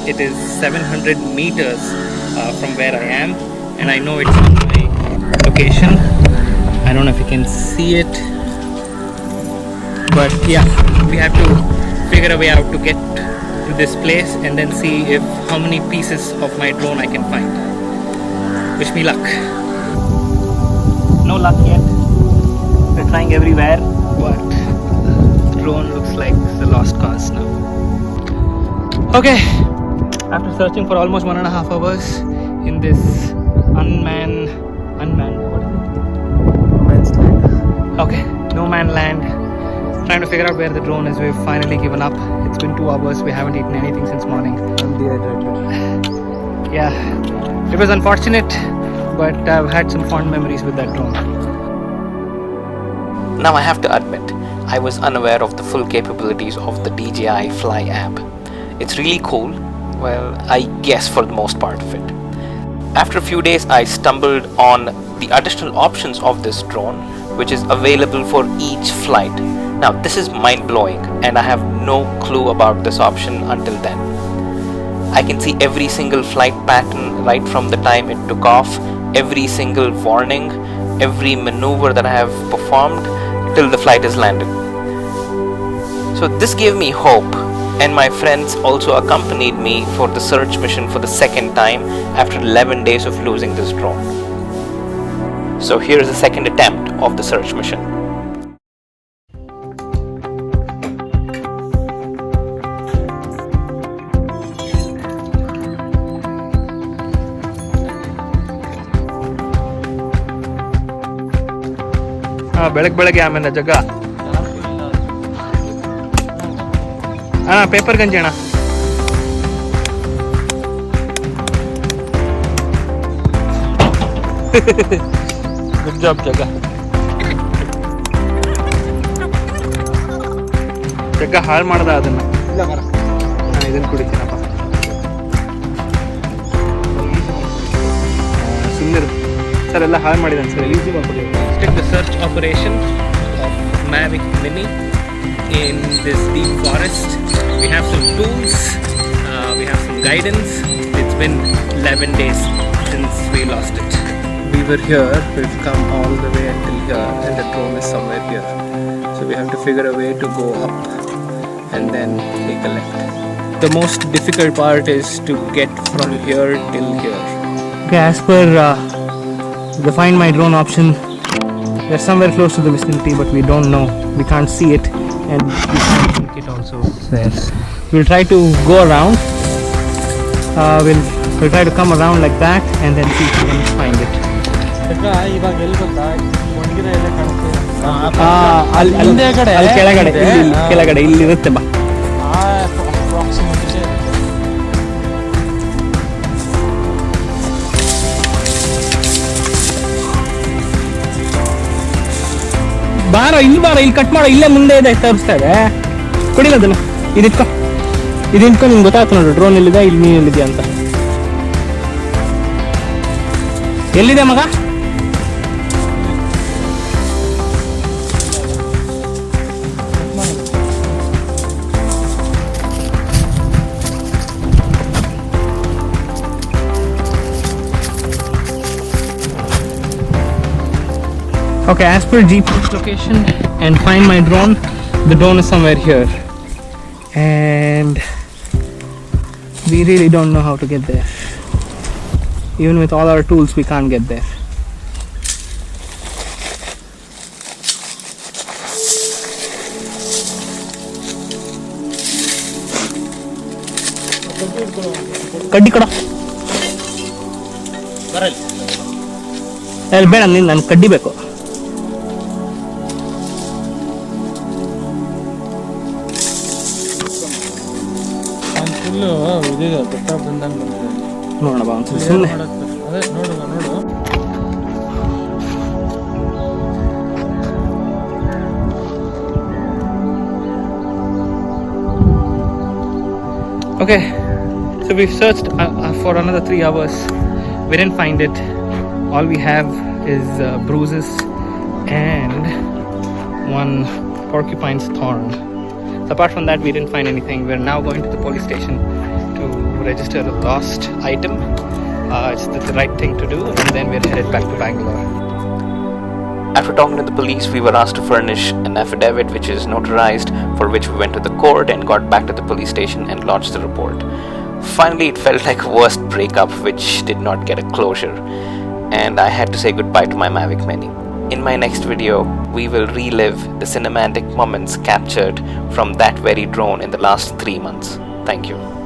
it is 700 meters from where I am, and I know it's on my location. I don't know if you can see it, but yeah, we have to figure a way out to get to this place and then see if how many pieces of my drone I can find. Wish me luck. No luck yet. We're trying everywhere, but the drone looks like the lost cause now. Okay, after searching for almost 1.5 hours in this unmanned, what is it? Man's land. Okay, no man land. Trying to figure out where the drone is. We've finally given up. It's been 2 hours. We haven't eaten anything since morning. I'm dehydrated. Yeah, it was unfortunate, but I've had some fond memories with that drone. Now I have to admit, I was unaware of the full capabilities of the DJI Fly app. It's really cool, well, I guess for the most part of it. After a few days, I stumbled on the additional options of this drone, which is available for each flight. Now this is mind-blowing, and I have no clue about this option until then. I can see every single flight pattern right from the time it took off, every single warning, every maneuver that I have performed till the flight is landed. So this gave me hope, and my friends also accompanied me for the search mission for the second time after 11 days of losing this drone. So here is the second attempt of the search mission. ಬೆಳಗ್ಗೆ ಆಮೇಲೆ ಜಗ್ಗ ಅಣ್ಣ paper ಗಂಜಿ ಅಣ್ಣ. Good job ಜಗ್ಗ. ಜಗ್ಗ ಹಾಳು ಮಾಡ್ದ ಅದನ್ನ. ನಾನು ಇದನ್ನು ಕುಡಿತೀನಪ್ಪ. ಸುಮ್ಮನೆ ಸರ್ ಎಲ್ಲ ಹಾಳು ಮಾಡಿದ್ದಾನೆ ಸರ್. ಈಸಿ ಮಾಡ್ಕೊಡಿ. Stick the search operation of Mavic Mini in this deep forest. We have some tools, we have some guidance. It's been 11 days since we lost it. We were here, we've come all the way until here, and the drone is somewhere here. So we have to figure a way to go up and then take a left. The most difficult part is to get from here till here. Okay, as per the find my drone option, we're somewhere close to the vicinity, but we don't know. We can't see it, and we can't think it also there. We'll try to go around. We'll try to come around like that, and then see if we can find it. ಅಲ್ಲಿ ಕೆಳಗಡೆ ಇಲ್ಲಿ ಇರುತ್ತೆ ಬಾ. ಬಾರೋ ಇಲ್ಲಿ cut ಮಾಡೋ. ಇಲ್ಲೇ ಮುಂದೆ ಇದೆ ತೋರಿಸ್ತಾ ಇದೆ. ಕೊಡಿಲ್ಲ ಅದನ್ನ. ಇದಿಟ್ಕೊ ನಿಮ್ಗೆ ಗೊತ್ತಾಗ್ತು ನೋಡು ಡ್ರೋನ್ ಎಲ್ಲಿದೆ, ಇಲ್ಲಿ ನೀನು ಎಲ್ಲಿದೆಯಾ ಅಂತ. ಎಲ್ಲಿದೆ ಮಗ? Okay, as per GPS location and find my drone, the drone is somewhere here, and we really don't know how to get there. Even with all our tools, we can't get there. ಕಡ್ಡಿ ಕೊಡ. ಅಲ್ಲಿ ಬೇಡ, ನನ್ಗೆ ಕಡ್ಡಿ ಬೇಕು. ನೋಡೋಣ ಬಾ ಒಂದ್ಸಲ ಸುಮ್ಮನೆ. Okay, so we've searched for another 3 hours. We didn't find it. All we have is bruises and one porcupine's thorn. So apart from that, we didn't find anything. We're now going to the police station to register a lost item. It's the right thing to do, and then we're headed back to Bangalore. After talking to the police, we were asked to furnish an affidavit which is notarized, for which we went to the court and got back to the police station and lodged the report. Finally, it felt like a worst breakup which did not get a closure, and I had to say goodbye to my Mavic Mini. In my next video, we will relive the cinematic moments captured from that very drone in the last 3 months. Thank you.